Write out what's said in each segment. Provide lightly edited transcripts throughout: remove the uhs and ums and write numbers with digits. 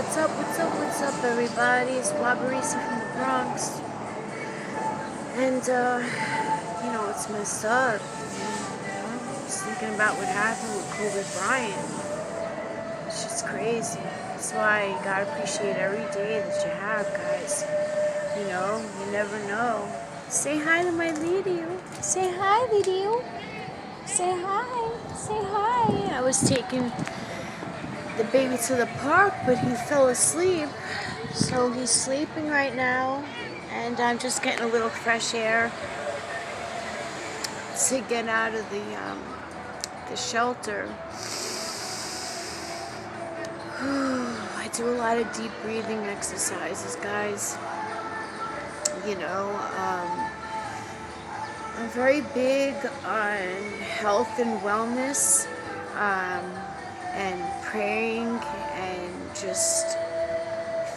What's up, everybody? It's Wabarisi from the Bronx. And, it's messed up. Just thinking about what happened with Kobe Bryant. It's just crazy. That's why you gotta appreciate every day that you have, guys. You never know. Say hi to my Lidio. Say hi, Lidio. Say hi. Say hi. I was taking the baby to the park, but he fell asleep. So he's sleeping right now, and I'm just getting a little fresh air to get out of the shelter. I do a lot of deep breathing exercises, guys. I'm very big on health and wellness, and praying and just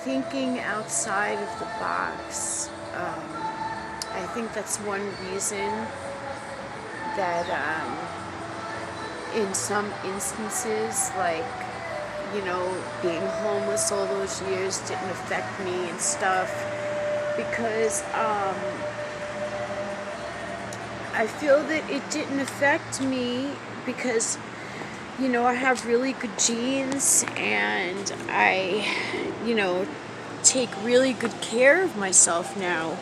thinking outside of the box. I think that's one reason that in some instances, like, being homeless all those years didn't affect me and stuff, because I feel that it didn't affect me because I have really good genes, and I, take really good care of myself now.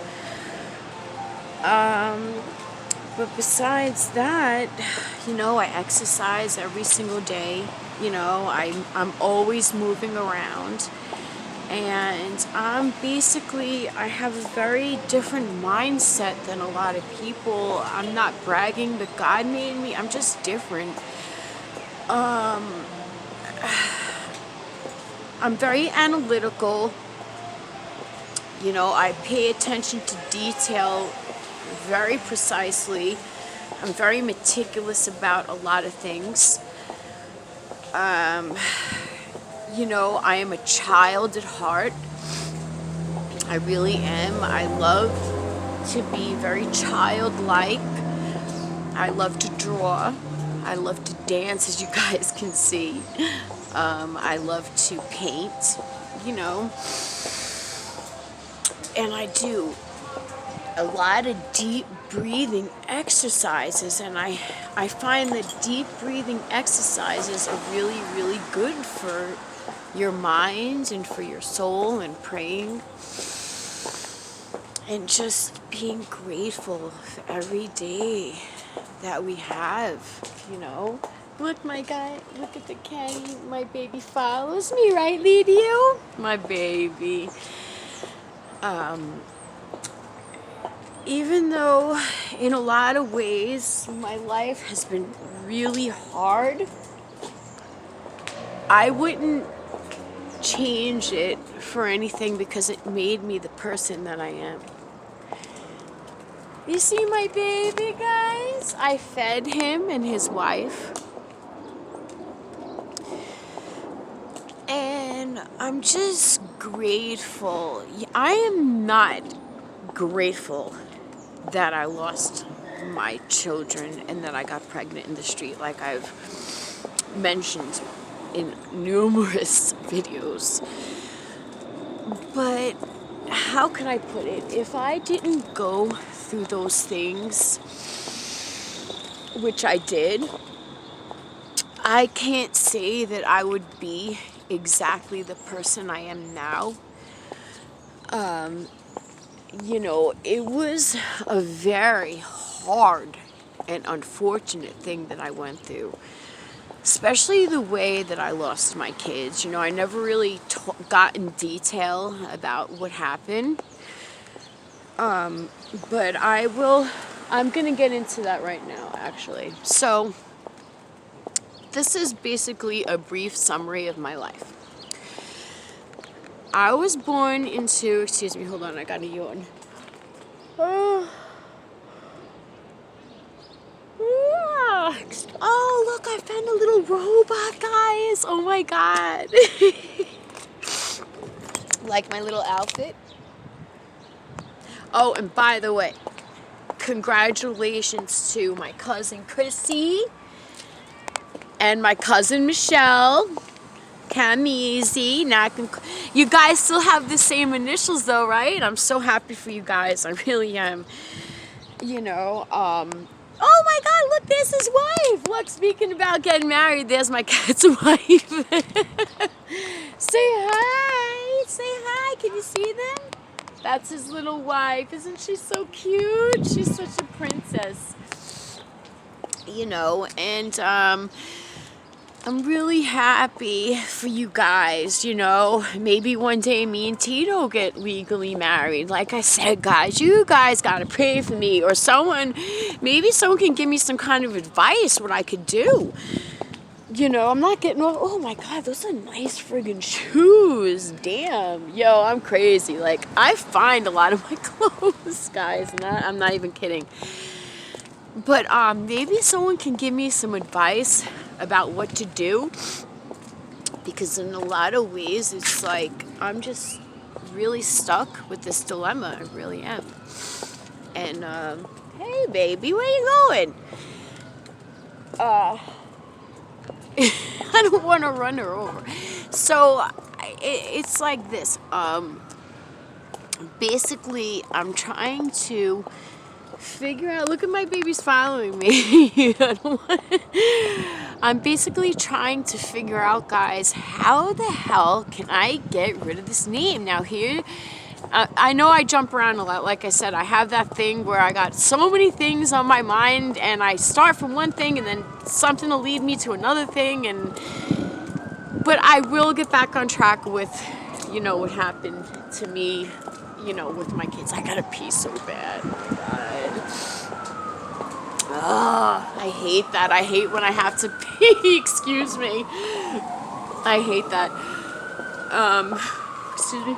But besides that, I exercise every single day. I'm always moving around. And I have a very different mindset than a lot of people. I'm not bragging that God made me. I'm just different. I'm very analytical. I pay attention to detail very precisely. I'm very meticulous about a lot of things. I am a child at heart. I really am. I love to be very childlike. I love to draw. I love to dance, as you guys can see. I love to paint, and I do a lot of deep breathing exercises, and I find that deep breathing exercises are really, really good for your mind and for your soul, and praying and just being grateful for every day that we have. Look, my guy, look at the caddy. My baby follows me, right, Lidio? My baby. Even though in a lot of ways my life has been really hard, I wouldn't change it for anything, because it made me the person that I am. You see my baby, guys? I fed him and his wife. And I'm just grateful. I am not grateful that I lost my children and that I got pregnant in the street, like I've mentioned in numerous videos. But how can I put it? If I didn't go through those things, which I did, I can't say that I would be exactly the person I am now. It was a very hard and unfortunate thing that I went through, especially the way that I lost my kids. I never really got in detail about what happened, but I'm gonna get into that right now, actually. So this is basically a brief summary of my life. I was born into, excuse me, hold on, I gotta yawn. Oh, look, I found a little robot, guys. Oh my God. Like my little outfit. Oh, and by the way, congratulations to my cousin Chrissy and my cousin Michelle. Camizi. Now you guys still have the same initials though, right? I'm so happy for you guys. I really am. You know, oh my God, look, there's his wife. Look, speaking about getting married, there's my cat's wife. Say hi. Say hi. Can you see them? That's his little wife. Isn't she so cute? She's such a princess. You know, and I'm really happy for you guys, you know. Maybe one day me and Tito get legally married. Like I said, guys, you guys gotta pray for me, or maybe someone can give me some kind of advice what I could do. You know, I'm not getting all, oh my God, those are nice friggin' shoes. Damn. Yo, I'm crazy. Like, I find a lot of my clothes, guys. I'm not even kidding. But maybe someone can give me some advice about what to do. Because in a lot of ways, it's like, I'm just really stuck with this dilemma. I really am. And, hey, baby, where you going? I don't want to run her over. So it's like this. Basically, I'm trying to figure out. Look at my baby's following me. I'm basically trying to figure out, guys, how the hell can I get rid of this name? Now here, I know I jump around a lot. Like I said, I have that thing where I got so many things on my mind, and I start from one thing, and then something will lead me to another thing. But I will get back on track with, you know, what happened to me, you know, with my kids. I gotta pee so bad. Oh my God. I hate that. I hate when I have to pee. Excuse me. I hate that. Excuse me.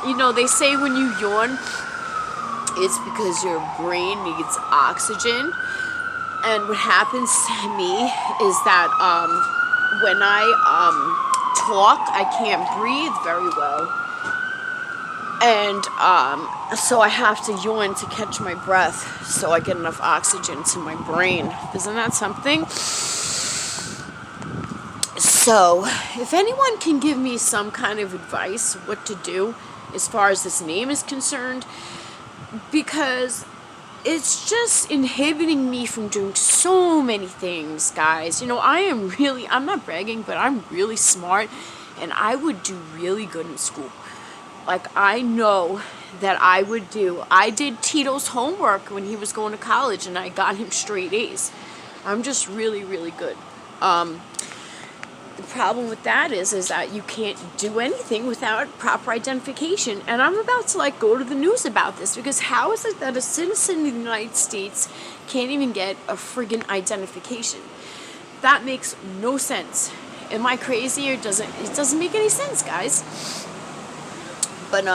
You know, they say when you yawn, it's because your brain needs oxygen. And what happens to me is that when I talk, I can't breathe very well. And so I have to yawn to catch my breath so I get enough oxygen to my brain. Isn't that something? So, if anyone can give me some kind of advice what to do as far as this name is concerned, because it's just inhibiting me from doing so many things, guys. You know, I'm not bragging, but I'm really smart, and I would do really good in school. Like, I know that I did Tito's homework when he was going to college, and I got him straight A's. I'm just really, really good. The problem with that is that you can't do anything without proper identification. And I'm about to go to the news about this, because how is it that a citizen of the United States can't even get a friggin' identification? That makes no sense. Am I crazy, or it doesn't make any sense, guys? But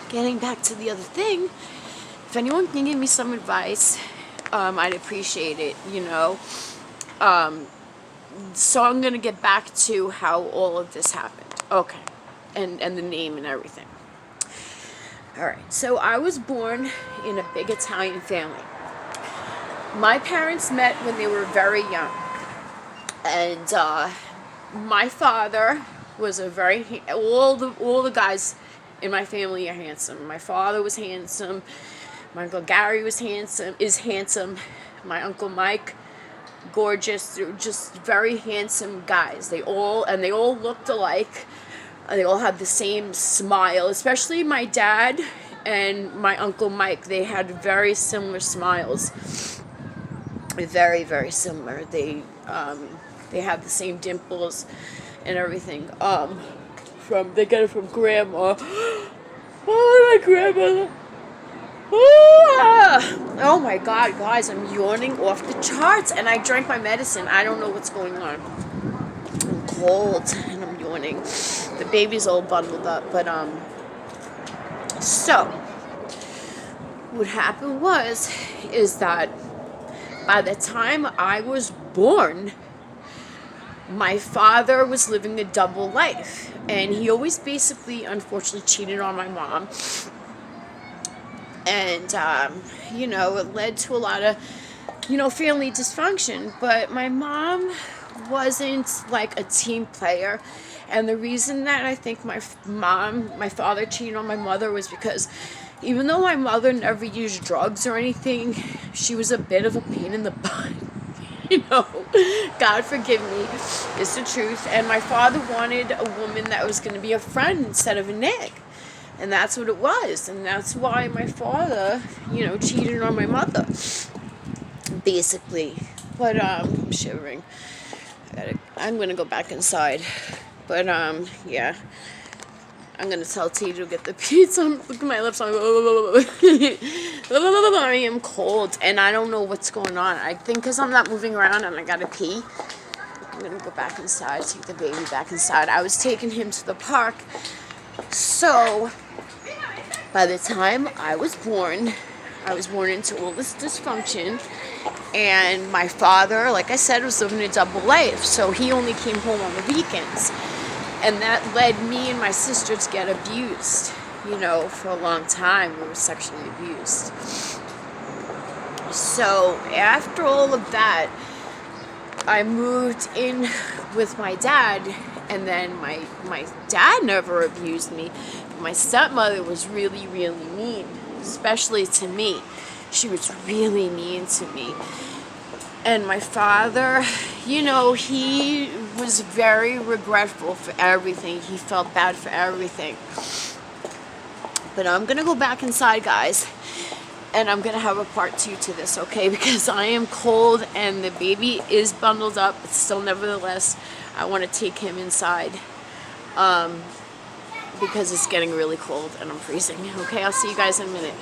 getting back to the other thing, if anyone can give me some advice, I'd appreciate it, you know. So I'm going to get back to how all of this happened. Okay. And the name and everything. Alright, so I was born in a big Italian family. My parents met when they were very young. And my father was all the guys in my family are handsome. My father was handsome. My Uncle Gary is handsome. My Uncle Mike, gorgeous. They were just very handsome guys. They all looked alike. They all had the same smile, especially my dad and my Uncle Mike. They had very similar smiles. Very, very similar. They had the same dimples and everything. They got it from grandma. Oh, my grandmother. Oh my God, guys, I'm yawning off the charts, and I drank my medicine. I don't know what's going on. I'm cold and I'm yawning. The baby's all bundled up, but so what happened is that by the time I was born, my father was living a double life, and he always basically, unfortunately, cheated on my mom. And, you know, it led to a lot of family dysfunction. But my mom wasn't like a team player. And the reason that I think my father cheated on my mother was because even though my mother never used drugs or anything, she was a bit of a pain in the butt. God forgive me, it's the truth. And my father wanted a woman that was going to be a friend instead of a neg. And that's what it was. And that's why my father, cheated on my mother, basically. But, I'm shivering. I'm going to go back inside. But, yeah. I'm going to tell T to get the pizza. Look at my lips. I am cold. And I don't know what's going on. I think because I'm not moving around and I got to pee. I'm going to go back inside, take the baby back inside. I was taking him to the park. So, by the time I was born into all this dysfunction. And my father, like I said, was living a double life. So he only came home on the weekends. And that led me and my sister to get abused. For a long time, we were sexually abused. So after all of that, I moved in with my dad. And then my dad never abused me. My stepmother was really, really mean, especially to me. She was really mean to me. And my father, he was very regretful for everything. He felt bad for everything. But I'm going to go back inside, guys. And I'm going to have a part 2 to this, okay? Because I am cold and the baby is bundled up. But still, nevertheless, I want to take him inside. Because it's getting really cold and I'm freezing. Okay, I'll see you guys in a minute.